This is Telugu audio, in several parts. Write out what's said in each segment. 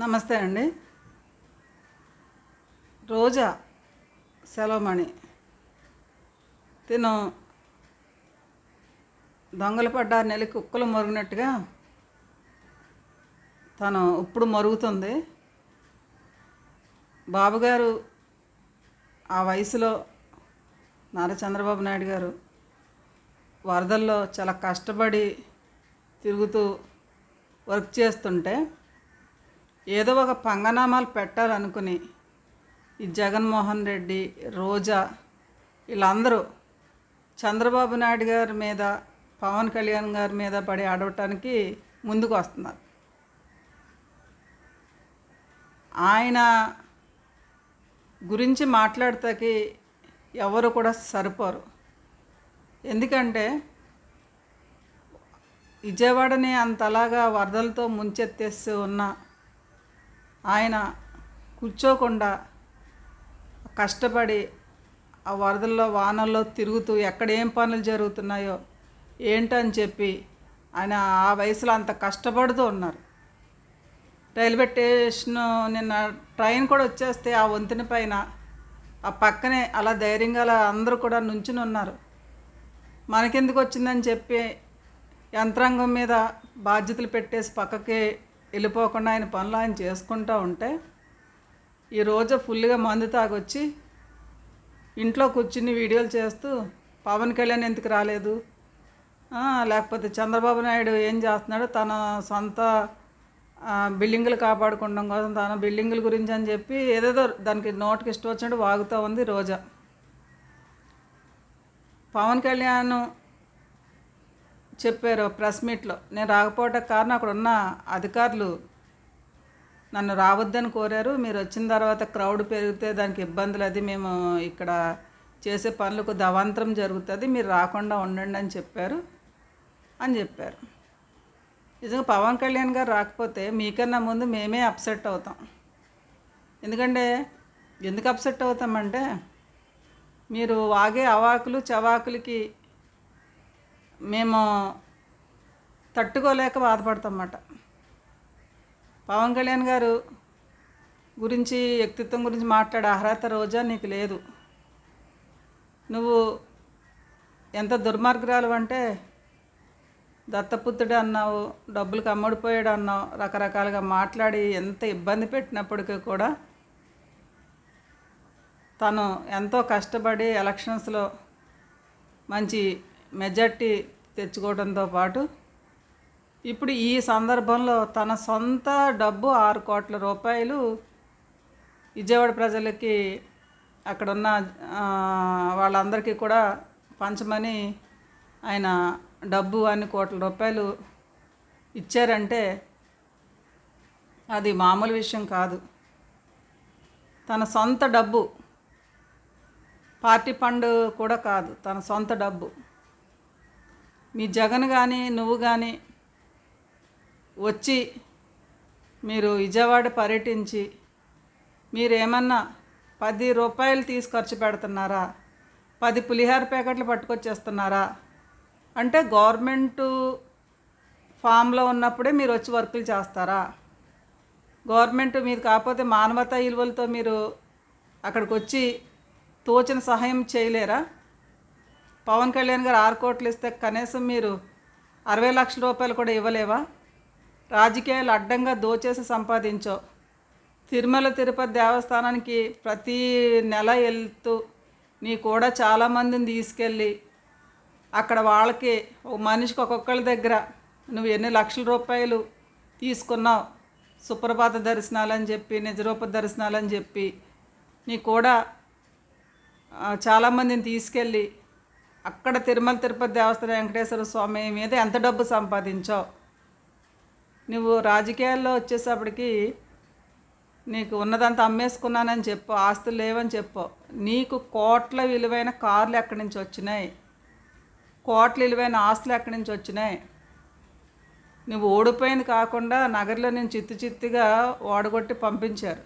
నమస్తే అండి. రోజా సెలవుమణి తిను దొంగలు పడ్డ నెల కుక్కలు మరుగునట్టుగా తను ఇప్పుడు మరుగుతుంది. బాబుగారు ఆ వయసులో నారా చంద్రబాబు నాయుడు గారు వరదల్లో చాలా కష్టపడి తిరుగుతూ వర్క్ చేస్తుంటే ఏదో ఒక పంగనామాలు పెట్టాలనుకుని ఈ జగన్మోహన్ రెడ్డి, రోజా వీళ్ళందరూ చంద్రబాబు నాయుడు గారి మీద, పవన్ కళ్యాణ్ గారి మీద పడి ఆడవటానికి ముందుకు వస్తున్నారు. ఆయన గురించి మాట్లాడతాకి ఎవరు కూడా సరిపోరు. ఎందుకంటే విజయవాడని అంతలాగా వరదలతో ముంచెత్తేసి ఉన్న ఆయన కూర్చోకుండా కష్టపడి ఆ వరదల్లో వానల్లో తిరుగుతూ ఎక్కడ ఏం పనులు జరుగుతున్నాయో ఏంటని చెప్పి ఆయన ఆ వయసులో అంత కష్టపడుతూ ఉన్నారు. రైల్వే స్టేషన్ నిన్న ట్రైన్ కూడా వచ్చేస్తే ఆ వంతెన పైన ఆ పక్కనే అలా ధైర్యంగా అలా అందరూ కూడా నుంచుని ఉన్నారు. మనకెందుకు వచ్చిందని చెప్పి యంత్రాంగం మీద బాధ్యతలు పెట్టేసి పక్కకి వెళ్ళిపోకుండా ఆయన పనులు ఆయన చేసుకుంటూ ఉంటే ఈరోజు ఫుల్గా మందు తాగొచ్చి ఇంట్లో కూర్చుని వీడియోలు చేస్తూ పవన్ కళ్యాణ్ ఎందుకు రాలేదు, లేకపోతే చంద్రబాబు నాయుడు ఏం చేస్తున్నాడు, తన సొంత బిల్డింగులు కాపాడుకోవడం కోసం తన బిల్డింగుల గురించి అని చెప్పి ఏదేదో దానికి నోటికి ఇష్టం వచ్చినట్టు వాగుతూ ఉంది రోజా. పవన్ కళ్యాణ్ చెప్పారు ప్రెస్ మీట్లో, నేను రాకపోవడానికి కారణం అక్కడ ఉన్న అధికారులు నన్ను రావద్దని కోరారు, మీరు వచ్చిన తర్వాత క్రౌడ్ పెరిగితే దానికి ఇబ్బందులు, అది మేము ఇక్కడ చేసే పనులకు దవాంతరం జరుగుతుంది, మీరు రాకుండా ఉండండి అని చెప్పారు. నిజంగా పవన్ కళ్యాణ్ గారు రాకపోతే మీకన్నా ముందు మేమే అప్సెట్ అవుతాం. ఎందుకు అప్సెట్ అవుతామంటే మీరు వాగే అవాకులు చవాకులకి మేము తట్టుకోలేక బాధపడతామన్నమాట. పవన్ కళ్యాణ్ గారు గురించి, వ్యక్తిత్వం గురించి మాట్లాడే అర్హత రోజా నీకు లేదు. నువ్వు ఎంత దుర్మార్గురాలు అంటే దత్తపుత్రుడు అన్నావు, డబ్బులకు అమ్ముడిపోయాడు అన్నావు, రకరకాలుగా మాట్లాడి ఎంత ఇబ్బంది పెట్టినప్పటికీ కూడా తను ఎంతో కష్టపడి ఎలక్షన్స్లో మంచి మెజార్టీ తెచ్చుకోవడంతో పాటు ఇప్పుడు ఈ సందర్భంలో తన సొంత డబ్బు 6 కోట్ల రూపాయలు విజయవాడ ప్రజలకి అక్కడున్న వాళ్ళందరికీ కూడా పంచమని ఆయన డబ్బు అన్ని కోట్ల రూపాయలు ఇచ్చారంటే అది మామూలు విషయం కాదు. తన సొంత డబ్బు, పార్టీ ఫండ్ కూడా కాదు, తన సొంత డబ్బు. మీ జగన్ కానీ నువ్వు కానీ వచ్చి మీరు విజయవాడ పర్యటించి మీరేమన్నా 10 రూపాయలు తీసి ఖర్చు పెడుతున్నారా, 10 పులిహార ప్యాకెట్లు పట్టుకొచ్చేస్తున్నారా అంటే గవర్నమెంటు ఫామ్లో ఉన్నప్పుడే మీరు వచ్చి వర్కులు చేస్తారా? గవర్నమెంట్ మీరు కాకపోతే మానవతా విలువలతో మీరు అక్కడికి వచ్చి తోచిన సహాయం చేయలేరా? పవన్ కళ్యాణ్ గారు 6 కోట్లు ఇస్తే కనీసం మీరు 60 లక్షల రూపాయలు కూడా ఇవ్వలేవా? రాజకీయాలు అడ్డంగా దోచేసి సంపాదించో. తిరుమల తిరుపతి దేవస్థానానికి ప్రతి నెల వెళ్తూ నీ కూడా చాలామందిని తీసుకెళ్ళి అక్కడ వాళ్ళకి ఒక మనిషికి ఒక్కొక్కరి దగ్గర నువ్వు ఎన్ని లక్షల రూపాయలు తీసుకున్నావు, సుప్రభాత దర్శనాలని చెప్పి, నిజరూప దర్శనాలని చెప్పి నీ కూడా చాలామందిని తీసుకెళ్ళి అక్కడ తిరుమల తిరుపతి దేవస్థానం వెంకటేశ్వర స్వామి మీద ఎంత డబ్బు సంపాదించావు. నువ్వు రాజకీయాల్లో వచ్చేసప్పటికి నీకు ఉన్నదంతా అమ్మేసుకున్నానని చెప్పు, ఆస్తులు లేవని చెప్పు. నీకు కోట్ల విలువైన కార్లు ఎక్కడి నుంచి వచ్చినాయి, కోట్ల విలువైన ఆస్తులు ఎక్కడి నుంచి వచ్చినాయి? నువ్వు ఓడిపోయింది కాకుండా నగరంలో నేను చిత్తుగా ఓడగొట్టి పంపించారు.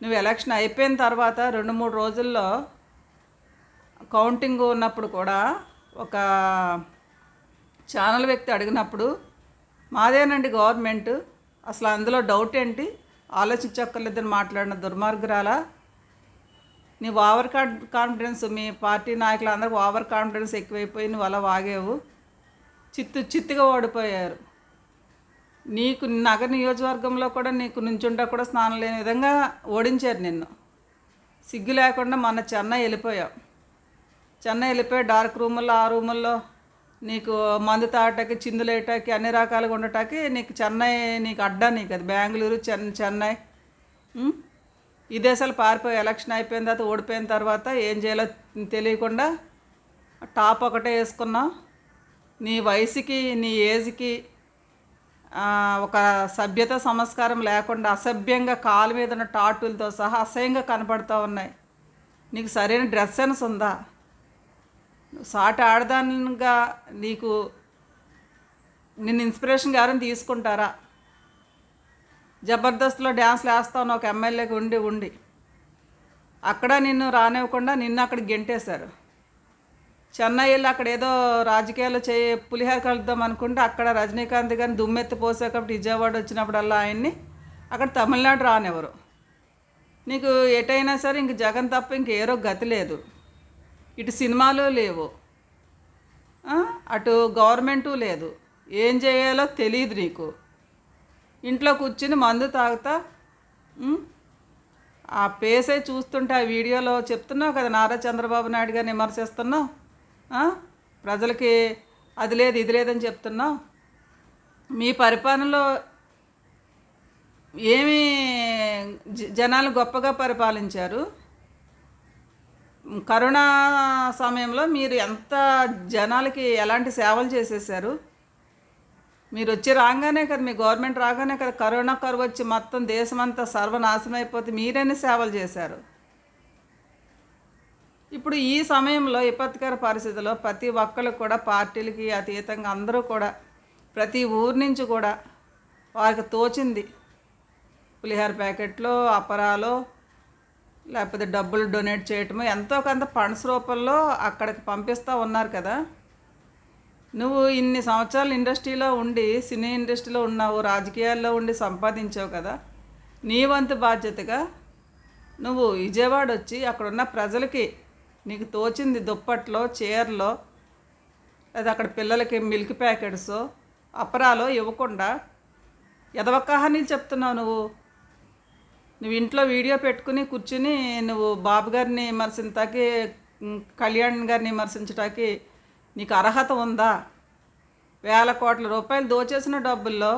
నువ్వు ఎలక్షన్ అయిపోయిన తర్వాత 2-3 రోజుల్లో కౌంటింగ్ ఉన్నప్పుడు కూడా ఒక ఛానల్ వ్యక్తి అడిగినప్పుడు మాదేనండి గవర్నమెంట్, అసలు అందులో డౌట్ ఏంటి, ఆలోచించక్కర్లేదని మాట్లాడిన దుర్మార్గురాలా. నీవు ఓవర్ కాన్ఫిడెన్స్, మీ పార్టీ నాయకులందరికీ ఓవర్ కాన్ఫిడెన్స్ ఎక్కువైపోయి నువ్వు అలా వాగావు. చిత్తుగా ఓడిపోయారు. నీకు నగర నియోజకవర్గంలో కూడా నీకు నుంచుంటా కూడా స్నానం లేని విధంగా ఓడించారు నిన్ను. సిగ్గు లేకుండా మొన్న చెన్నై వెళ్ళిపోయి డార్క్ రూముల్లో, ఆ రూముల్లో నీకు మందు తాగటానికి, చిందులేయటానికి, అన్ని రకాలుగా ఉండటానికి నీకు చెన్నై నీకు అడ్డా. నీకు అది బెంగళూరు, చెన్నై ఈ దేశాలు పారిపోయి ఎలక్షన్ అయిపోయిన తర్వాత, ఓడిపోయిన తర్వాత ఏం చేయాలో తెలియకుండా టాప్ ఒకటే వేసుకున్నావు. నీ వయసుకి, నీ ఏజ్కి ఒక సభ్యత సంస్కారం లేకుండా అసభ్యంగా కాలు మీద ఉన్న టాటులతో సహా అసహ్యంగా కనపడుతూ ఉన్నాయి. నీకు సరైన డ్రెస్ సెన్స్ ఉందా? సాటి ఆడదానిగా నిన్ను ఇన్స్పిరేషన్గా ఎవరైనా తీసుకుంటారా? జబర్దస్త్లో డ్యాన్స్లు వేస్తావు ఒక ఎమ్మెల్యేకి ఉండి అక్కడ నిన్ను రానివ్వకుండా నిన్ను అక్కడ గెంటేశారు. చెన్నై వెళ్ళి అక్కడ ఏదో రాజకీయాలు పులిహార కలుద్దాం అనుకుంటే అక్కడ రజనీకాంత్ గారిని దుమ్మెత్తి పోసే కాబట్టి విజయవాడ వచ్చినప్పుడల్లా ఆయన్ని అక్కడ తమిళనాడు రానివ్వరు. నీకు ఎటైనా సరే ఇంక జగన్ తప్ప ఇంకేరో గతి లేదు. ఇటు సినిమాలు లేవు, అటు గవర్నమెంటు లేదు. ఏం చేయాలో తెలియదు నీకు. ఇంట్లో కూర్చుని మందు తాగుతా ఆ పేసే చూస్తుంటే ఆ వీడియోలో చెప్తున్నావు కదా, నారా చంద్రబాబు నాయుడు గారిని విమర్శిస్తున్నావు. ప్రజలకి అది లేదు ఇది లేదని చెప్తున్నావు. మీ పరిపాలనలో ఏమి జనాలు గొప్పగా పరిపాలించారు. కరోనా సమయంలో మీరు ఎంత జనాలకి ఎలాంటి సేవలు చేసేసారు. మీరు వచ్చి రాగానే కదా, మీ గవర్నమెంట్ రాగానే కదా కరోనా కరువు వచ్చి మొత్తం దేశమంతా సర్వనాశనం అయిపోతే మీరైనా సేవలు చేశారు. ఇప్పుడు ఈ సమయంలో విపత్కర పరిస్థితుల్లో ప్రతి ఒక్కరు కూడా పార్టీలకి అతీతంగా అందరూ కూడా ప్రతి ఊరి నుంచి కూడా వారికి తోచింది పులిహార ప్యాకెట్లో, అపరాలో, లేకపోతే డబ్బులు డొనేట్ చేయటము, ఎంతో కొంత ఫండ్స్ రూపంలో అక్కడికి పంపిస్తూ ఉన్నారు కదా. నువ్వు ఇన్ని సంవత్సరాలు ఇండస్ట్రీలో ఉండి, సినీ ఇండస్ట్రీలో ఉన్నావు, రాజకీయాల్లో ఉండి సంపాదించావు కదా. నీ వంతు బాధ్యతగా నువ్వు విజయవాడ వచ్చి అక్కడున్న ప్రజలకి నీకు తోచింది దుప్పట్లో, చీరలో, లేదా అక్కడ పిల్లలకి మిల్క్ ప్యాకెట్స్, అపరాలో ఇవ్వకుండా ఎదవ కహానీలు చెప్తున్నావు. నువ్వు ఇంట్లో వీడియో పెట్టుకుని కూర్చుని నువ్వు బాబు గారిని విమర్శించటానికి, కళ్యాణ్ గారిని విమర్శించటానికి నీకు అర్హత ఉందా? వేల కోట్ల రూపాయలు దోచేసిన డబ్బుల్లో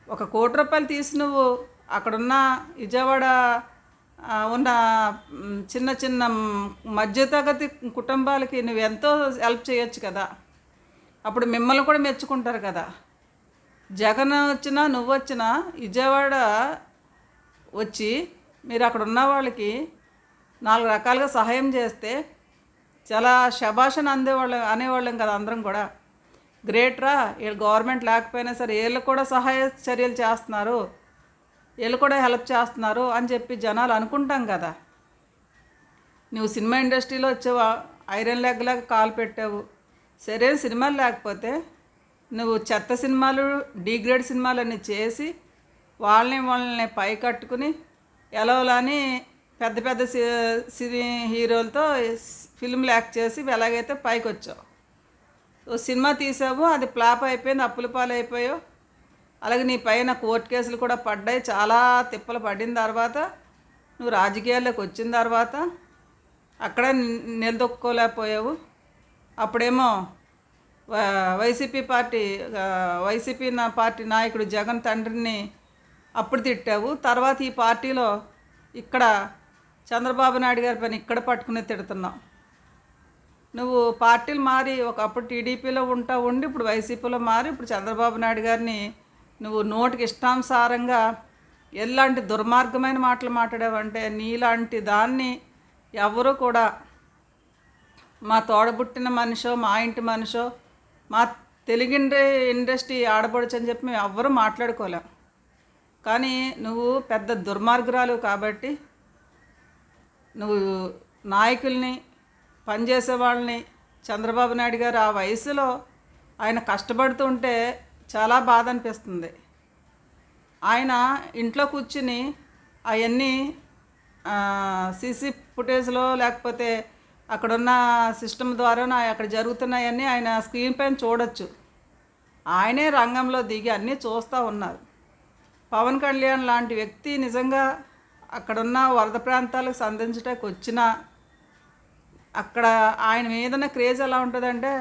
1 కోటి రూపాయలు తీసి నువ్వు అక్కడున్న విజయవాడ ఉన్న చిన్న చిన్న మధ్యతరగతి కుటుంబాలకి నువ్వు ఎంతో హెల్ప్ చేయొచ్చు కదా. అప్పుడు మిమ్మల్ని కూడా మెచ్చుకుంటారు కదా. జగన్ వచ్చినా నువ్వు వచ్చినా విజయవాడ వచ్చి మీరు అక్కడ ఉన్న వాళ్ళకి 4 రకాలుగా సహాయం చేస్తే చాలా శభాషణ అనేవాళ్ళం కదా. అందరం కూడా గ్రేట్రా, వీళ్ళు గవర్నమెంట్ లేకపోయినా సరే వీళ్ళు కూడా సహాయ చర్యలు చేస్తున్నారు, వీళ్ళు కూడా హెల్ప్ చేస్తున్నారు అని చెప్పి జనాలు అనుకుంటాం కదా. నువ్వు సినిమా ఇండస్ట్రీలో వచ్చావా, ఐరన్ లెగ్ లాగా కాలు పెట్టావు. సరైన సినిమాలు లేకపోతే నువ్వు చెత్త సినిమాలు, డిగ్రేడ్ సినిమాలన్నీ చేసి వాళ్ళని పై కట్టుకుని ఎలవలని పెద్ద పెద్ద సినీ హీరోలతో ఫిల్మ్లు యాక్ట్ చేసి ఎలాగైతే పైకి వచ్చావు. సినిమా తీసావు, అది ఫ్లాప్ అయిపోయింది, అప్పుల పాలు అయిపోయావు. అలాగే నీ పైన కోర్టు కేసులు కూడా పడ్డాయి. చాలా తిప్పలు పడిన తర్వాత నువ్వు రాజకీయాల్లోకి వచ్చిన తర్వాత అక్కడ నిలదొక్కుకోలేకపోయావు. అప్పుడేమో వైసీపీ పార్టీ నాయకుడు జగన్ తండ్రిని అప్పుడు తిట్టావు. తర్వాత ఈ పార్టీలో ఇక్కడ చంద్రబాబు నాయుడు గారి పైన ఇక్కడ పట్టుకుని తిడుతున్నావు. నువ్వు పార్టీలు మారి ఒకప్పుడు టీడీపీలో ఉండి ఇప్పుడు వైసీపీలో మారి ఇప్పుడు చంద్రబాబు నాయుడు గారిని నువ్వు నోటికి ఇష్టానుసారంగా ఎలాంటి దుర్మార్గమైన మాటలు మాట్లాడావంటే నీలాంటి దాన్ని ఎవరు కూడా మా తోడబుట్టిన మనిషో, మా ఇంటి మనిషో, మా తెలుగు ఇండస్ట్రీ ఆడబడుచు అని చెప్పి మేము ఎవ్వరూ మాట్లాడుకోలేం. కానీ నువ్వు పెద్ద దుర్మార్గురాలు కాబట్టి నువ్వు నాయకుల్ని, పనిచేసే వాళ్ళని, చంద్రబాబు నాయుడు గారు ఆ వయసులో ఆయన కష్టపడుతుంటే చాలా బాధ అనిపిస్తుంది. ఆయన ఇంట్లో కూర్చుని అవన్నీ సీసీ ఫుటేజ్లో లేకపోతే అక్కడున్న సిస్టమ్ ద్వారా అక్కడ జరుగుతున్నాయన్నీ ఆయన స్క్రీన్ పైన చూడొచ్చు. ఆయనే రంగంలో దిగి అన్నీ చూస్తూ ఉన్నారు. పవన్ కళ్యాణ్ లాంటి వ్యక్తి నిజంగా అక్కడున్న వరద ప్రాంతాలకు సంధించడానికి వచ్చినా అక్కడ ఆయన మీదన క్రేజ్ ఎలా ఉంటుందంటే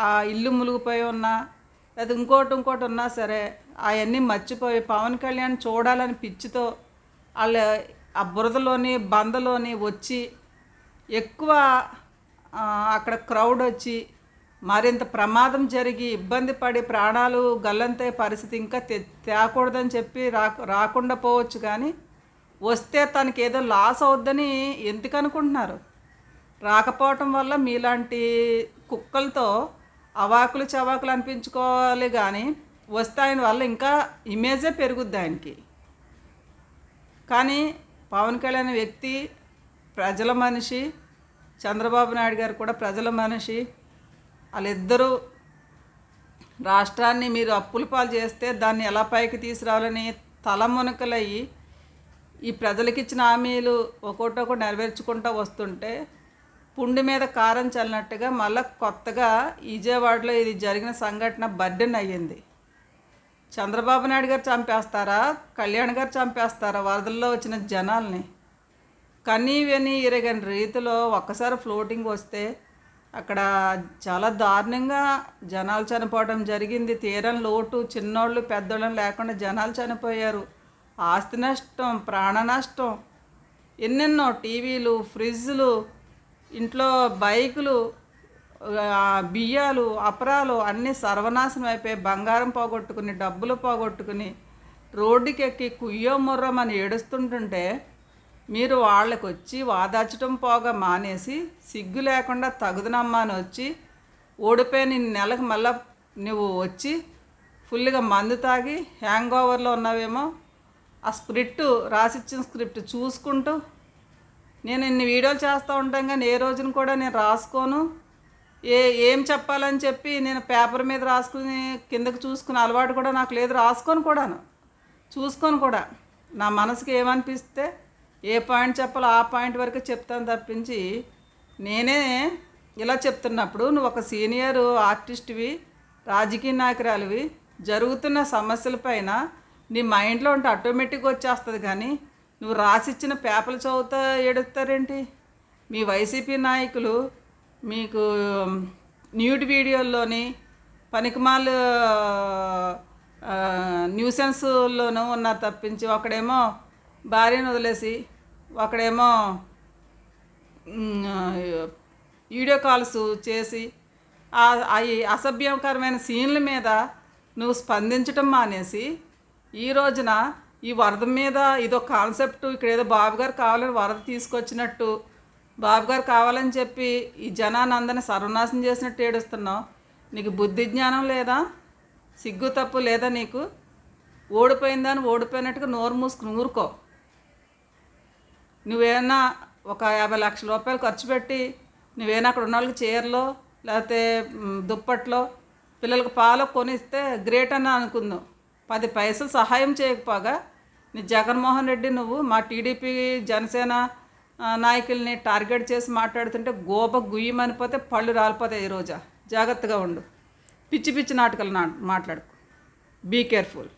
ఆ ఇల్లు మునిగిపోయి ఉన్నా లేదా ఇంకోటి ఉన్నా సరే అవన్నీ మర్చిపోయి పవన్ కళ్యాణ్ చూడాలని పిచ్చితో వాళ్ళు ఆ బురదలోని బందలోని వచ్చి ఎక్కువ అక్కడ క్రౌడ్ వచ్చి మరింత ప్రమాదం జరిగి ఇబ్బంది పడి ప్రాణాలు గల్లంతే పరిస్థితి ఇంకా తేకూడదని చెప్పి రాకుండా పోవచ్చు. కానీ వస్తే తనకి ఏదో లాస్ అవుద్దని ఎందుకు అనుకుంటున్నారు? రాకపోవటం వల్ల మీలాంటి కుక్కలతో అవాకులు చవాకులు అనిపించుకోవాలి. కానీ వస్తే ఆయన వల్ల ఇంకా ఇమేజే పెరుగుద్ది ఆయనకి. కానీ పవన్ కళ్యాణ్ వ్యక్తి ప్రజల మనిషి, చంద్రబాబు నాయుడు గారు కూడా ప్రజల మనిషి. వాళ్ళిద్దరూ రాష్ట్రాన్ని మీరు అప్పుల పాలు చేస్తే దాన్ని ఎలా పైకి తీసుకురావాలని తలమునకలయ్యి ఈ ప్రజలకు ఇచ్చిన హామీలు ఒక్కొక్కటి నెరవేర్చుకుంటూ వస్తుంటే పుండి మీద కారం చల్లినట్టుగా మళ్ళీ కొత్తగా విజయవాడలో ఇది జరిగిన సంఘటన బర్డెన్ అయ్యింది. చంద్రబాబు నాయుడు గారు చంపేస్తారా, కళ్యాణ్ గారు చంపేస్తారా వరదల్లో వచ్చిన జనాల్ని? కనీవని ఇరగని రీతిలో ఒక్కసారి ఫ్లోటింగ్ వస్తే అక్కడ చాలా దారుణంగా జనాలు చనిపోవడం జరిగింది. తీరం లోటు, చిన్నోళ్ళు పెద్దోళ్ళని లేకుండా జనాలు చనిపోయారు. ఆస్తి నష్టం, ప్రాణ నష్టం, ఎన్నెన్నో టీవీలు, ఫ్రిడ్జ్లు, ఇంట్లో బైకులు, బియ్యాలు, అపరాలు అన్నీ సర్వనాశనం అయిపోయి బంగారం పోగొట్టుకుని డబ్బులు పోగొట్టుకుని రోడ్డుకి ఎక్కి కుయ్యో ముర్రమని ఏడుస్తుంటుంటే మీరు వాళ్ళకి వచ్చి వాదాచటం పోగా మానేసి సిగ్గు లేకుండా తగుదనమ్మా అని వచ్చి ఓడిపోయిన నెలకు మళ్ళీ నువ్వు వచ్చి ఫుల్గా మందు తాగి హ్యాంగ్ ఓవర్లో ఉన్నావేమో. ఆ రాసిచ్చిన స్క్రిప్ట్ చూసుకుంటూ నేను ఇన్ని వీడియోలు చేస్తూ ఉంటాం కానీ ఏ రోజున కూడా నేను రాసుకోను. ఏం చెప్పాలని చెప్పి నేను పేపర్ మీద రాసుకుని కిందకి చూసుకుని అలవాటు కూడా నాకు లేదు. చూసుకొని కూడా నా మనసుకి ఏమనిపిస్తే ఏ పాయింట్ చెప్పాలో ఆ పాయింట్ వరకు చెప్తాను తప్పించి నేనే ఇలా చెప్తున్నప్పుడు నువ్వు ఒక సీనియర్ ఆర్టిస్ట్వి, రాజకీయ నాయకురాలివి, జరుగుతున్న సమస్యలపైన నీ మైండ్లో ఉంటే ఆటోమేటిక్గా వచ్చేస్తుంది. కానీ నువ్వు రాసిచ్చిన పేపర్లు చదువుతా ఏడుస్తారేంటి? మీ వైసీపీ నాయకులు మీకు న్యూడ్ వీడియోల్లోని పనికిమాల న్యూసెన్స్లోనూ ఉన్నారు తప్పించి ఒకడేమో భార్యను వదిలేసి ఒకడేమో వీడియో కాల్స్ చేసి ఈ అసభ్యకరమైన సీన్ల మీద నువ్వు స్పందించటం మానేసి ఈ రోజున ఈ వరద మీద ఇదో కాన్సెప్ట్, ఇక్కడ ఏదో బాబుగారు కావాలని వరద తీసుకొచ్చినట్టు, బాబుగారు కావాలని చెప్పి ఈ జనాన్ని అందరినీ సర్వనాశనం చేసినట్టు ఏడుస్తున్నావు. నీకు బుద్ధి జ్ఞానం లేదా? సిగ్గు తప్పు లేదా నీకు? ఓడిపోయిందని ఓడిపోయినట్టుగా నోరు మూసుకుని ఊరుకో. నువ్వేనా ఒక 50 లక్షల రూపాయలు ఖర్చు పెట్టి నువ్వేనా అక్కడ ఉన్న వాళ్ళకి చీరలో లేకపోతే దుప్పట్లో పిల్లలకు పాలు కొనిస్తే గ్రేట్ అని అనుకుందాం. 10 పైసలు సహాయం చేయకపోగా నీ జగన్మోహన్ రెడ్డి నువ్వు మా టీడీపీ జనసేన నాయకుల్ని టార్గెట్ చేసి మాట్లాడుతుంటే గోప గుయ్యమనిపోతే పళ్ళు రాలిపోతాయి. ఈరోజా జాగ్రత్తగా ఉండు. పిచ్చి నాటకాలు మాట్లాడుకో. Be careful.